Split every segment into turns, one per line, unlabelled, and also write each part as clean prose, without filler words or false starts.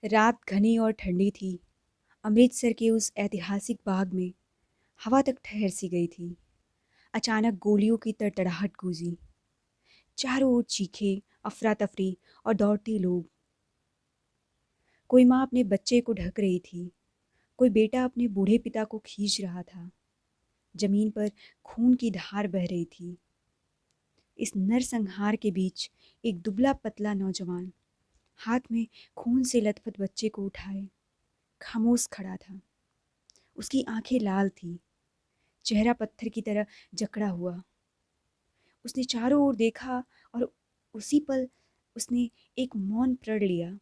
रात घनी और ठंडी थी। अमृतसर के उस ऐतिहासिक बाग में हवा तक ठहर सी गई थी। अचानक गोलियों की तड़तड़ाहट गूंजी। चारों ओर चीखे, अफरा तफरी और दौड़ते लोग। कोई माँ अपने बच्चे को ढक रही थी, कोई बेटा अपने बूढ़े पिता को खींच रहा था। जमीन पर खून की धार बह रही थी। इस नरसंहार के बीच एक दुबला पतला नौजवान हाथ में खून से लथपथ बच्चे को उठाए खामोश खड़ा था। उसकी आंखें लाल थी, चेहरा पत्थर की तरह जकड़ा हुआ। उसने चारों ओर देखा और उसी पल उसने एक मौन प्रण लिया।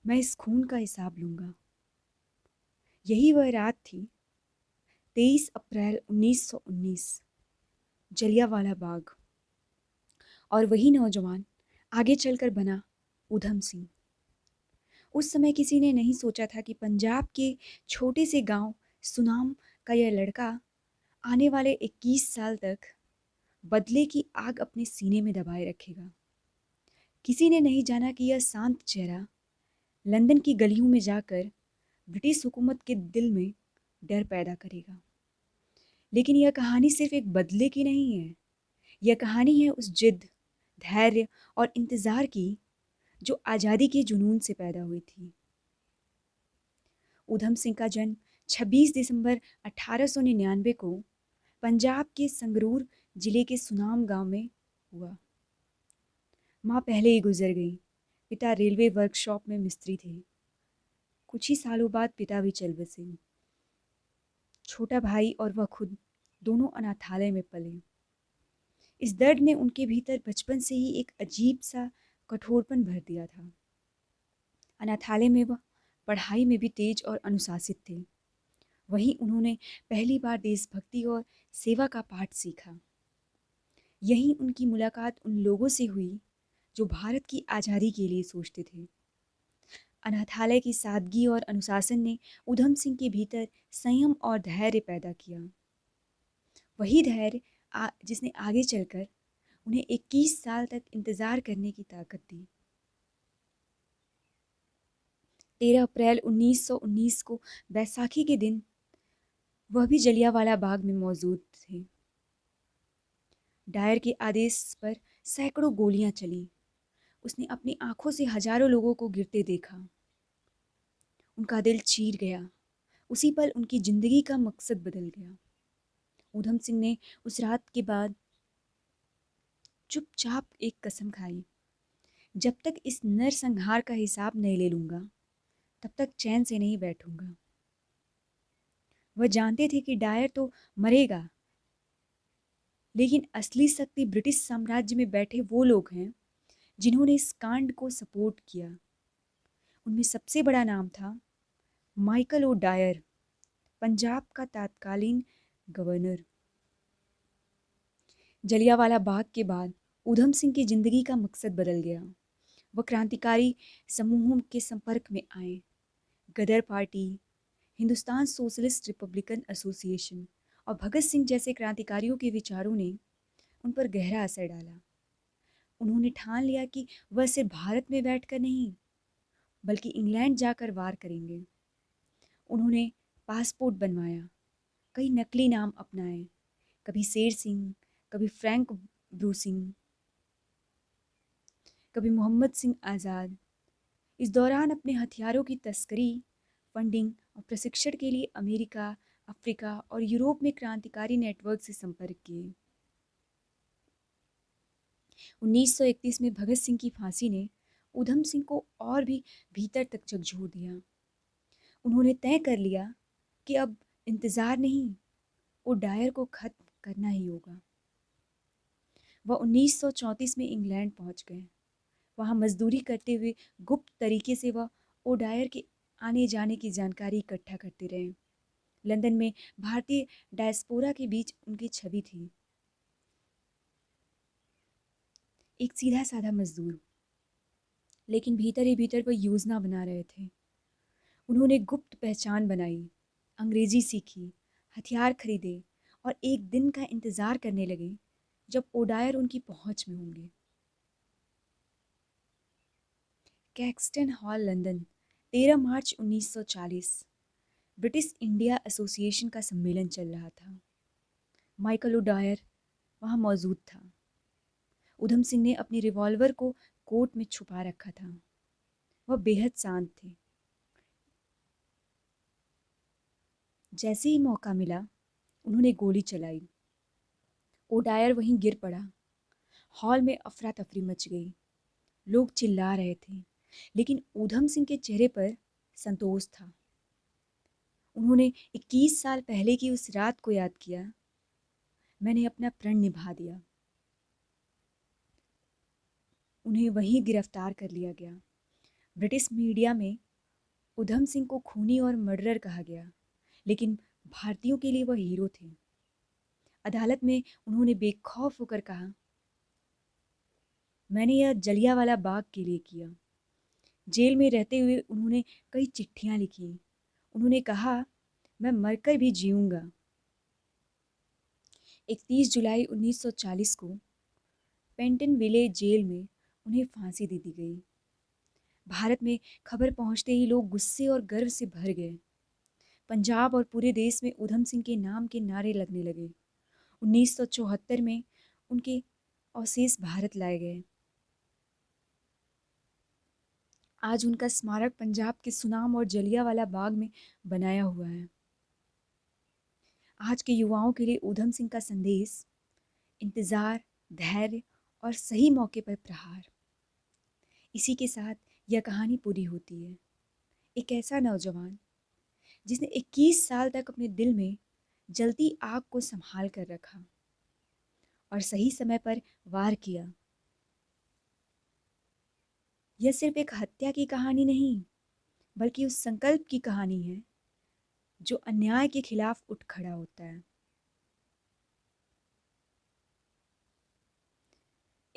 मैं इस खून का हिसाब लूंगा। यही वह रात थी, 23 अप्रैल 1919, जलियांवाला बाग। और वही नौजवान आगे चलकर बना ऊधम सिंह। उस समय किसी ने नहीं सोचा था कि पंजाब के छोटे से गांव सुनाम का यह लड़का आने वाले 21 साल तक बदले की आग अपने सीने में दबाए रखेगा। किसी ने नहीं जाना कि यह शांत चेहरा लंदन की गलियों में जाकर ब्रिटिश हुकूमत के दिल में डर पैदा करेगा। लेकिन यह कहानी सिर्फ एक बदले की नहीं है। यह कहानी है उस जिद, धैर्य और इंतज़ार की जो आज़ादी के जुनून से पैदा हुई थी। ऊधम सिंह का जन्म 26 दिसंबर 1899 को पंजाब के संगरूर जिले के सुनाम गांव में हुआ। माँ पहले ही गुजर गई। पिता रेलवे वर्कशॉप में मिस्त्री थे। कुछ ही सालों बाद पिता भी चल बसे। छोटा भाई और वह खुद दोनों अनाथालय में पले। इस दर्द ने उनके भीतर बचपन से ही एक अजीब सा कठोरपन भर दिया था। अनाथालय में वह पढ़ाई में भी तेज और अनुशासित थे। वहीं उन्होंने पहली बार देशभक्ति और सेवा का पाठ सीखा। यहीं उनकी मुलाकात उन लोगों से हुई जो भारत की आज़ादी के लिए सोचते थे। अनाथालय की सादगी और अनुशासन ने ऊधम सिंह के भीतर संयम और धैर्य पैदा किया। वही धैर्य जिसने आगे चलकर उन्हें 21 साल तक इंतज़ार करने की ताकत दी। 13 अप्रैल 1919 को बैसाखी के दिन वह भी जलियांवाला बाग में मौजूद थे। डायर के आदेश पर सैकड़ों गोलियां चली। उसने अपनी आंखों से हजारों लोगों को गिरते देखा। उनका दिल चीर गया। उसी पल उनकी जिंदगी का मकसद बदल गया। ऊधम सिंह ने उस रात के बाद चुपचाप एक कसम खाई, जब तक इस नरसंहार का हिसाब नहीं ले लूंगा तब तक चैन से नहीं बैठूंगा। वह जानते थे कि डायर तो मरेगा, लेकिन असली शक्ति ब्रिटिश साम्राज्य में बैठे वो लोग हैं जिन्होंने इस कांड को सपोर्ट किया। उनमें सबसे बड़ा नाम था माइकल ओ डायर, पंजाब का तत्कालीन गवर्नर। जलियांवाला बाग के बाद ऊधम सिंह की जिंदगी का मकसद बदल गया। वह क्रांतिकारी समूहों के संपर्क में आए। Ghadar party, Hindustan socialist republican association और भगत सिंह जैसे क्रांतिकारियों के विचारों ने उन पर गहरा असर डाला। उन्होंने ठान लिया कि वह सिर्फ भारत में बैठकर नहीं, बल्कि इंग्लैंड जाकर वार करेंगे। उन्होंने पासपोर्ट बनवाया, कई नकली नाम अपनाए, कभी शेर सिंह, कभी फ्रैंक ब्रूसिंग, कभी मोहम्मद सिंह आज़ाद। इस दौरान अपने हथियारों की तस्करी, फंडिंग और प्रशिक्षण के लिए अमेरिका, अफ्रीका और यूरोप में क्रांतिकारी नेटवर्क से संपर्क किए। 1931 में भगत सिंह की फांसी ने ऊधम सिंह को और भी भीतर तक झकझोर दिया। उन्होंने तय कर लिया कि अब इंतज़ार नहीं, वो डायर को खत्म करना ही होगा। वह 1934 में इंग्लैंड पहुंच गए। वहां मजदूरी करते हुए गुप्त तरीके से वह ओडायर के आने जाने की जानकारी इकट्ठा करते रहे। लंदन में भारतीय डायस्पोरा के बीच उनकी छवि थी, एक सीधा साधा मजदूर, लेकिन भीतर ही भीतर वह योजना बना रहे थे। उन्होंने गुप्त पहचान बनाई, अंग्रेजी सीखी, हथियार खरीदे और एक दिन का इंतजार करने लगे जब ओडायर उनकी पहुंच में होंगे। कैक्सटन हॉल, लंदन, 13 मार्च 1940 ब्रिटिश इंडिया एसोसिएशन का सम्मेलन चल रहा था। माइकल ओडायर वहाँ मौजूद था। उधम सिंह ने अपने रिवॉल्वर को कोट में छुपा रखा था। वह बेहद शांत थे। जैसे ही मौका मिला उन्होंने गोली चलाई। ओडायर वहीं गिर पड़ा। हॉल में अफरा तफरी मच गई। लोग चिल्ला रहे थे, लेकिन ऊधम सिंह के चेहरे पर संतोष था। उन्होंने 21 साल पहले की उस रात को याद किया। मैंने अपना प्रण निभा दिया। उन्हें वहीं गिरफ्तार कर लिया गया। ब्रिटिश मीडिया में ऊधम सिंह को खूनी और मर्डरर कहा गया, लेकिन भारतीयों के लिए वह हीरो थे। अदालत में उन्होंने बेखौफ होकर कहा, मैंने यह जलियांवाला बाग के लिए किया। जेल में रहते हुए उन्होंने कई चिट्ठियां लिखी। उन्होंने कहा, मैं मरकर भी जीऊंगा। 31 जुलाई 1940 को पेंटनविले जेल में उन्हें फांसी दे दी गई। भारत में खबर पहुंचते ही लोग गुस्से और गर्व से भर गए। पंजाब और पूरे देश में ऊधम सिंह के नाम के नारे लगने लगे। 1974 में उनके अवशेष भारत लाए गए। आज उनका स्मारक पंजाब के सुनाम और जलियांवाला बाग में बनाया हुआ है। आज के युवाओं के लिए ऊधम सिंह का संदेश इंतज़ार, धैर्य और सही मौके पर प्रहार। इसी के साथ यह कहानी पूरी होती है। एक ऐसा नौजवान जिसने 21 साल तक अपने दिल में जलती आग को संभाल कर रखा और सही समय पर वार किया। यह सिर्फ एक हत्या की कहानी नहीं, बल्कि उस संकल्प की कहानी है जो अन्याय के खिलाफ उठ खड़ा होता है।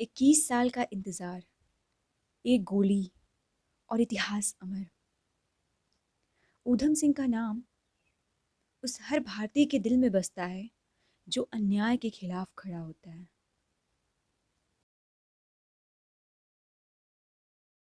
21 साल का इंतजार, एक गोली और इतिहास अमर। ऊधम सिंह का नाम उस हर भारतीय के दिल में बसता है जो अन्याय के खिलाफ खड़ा होता है।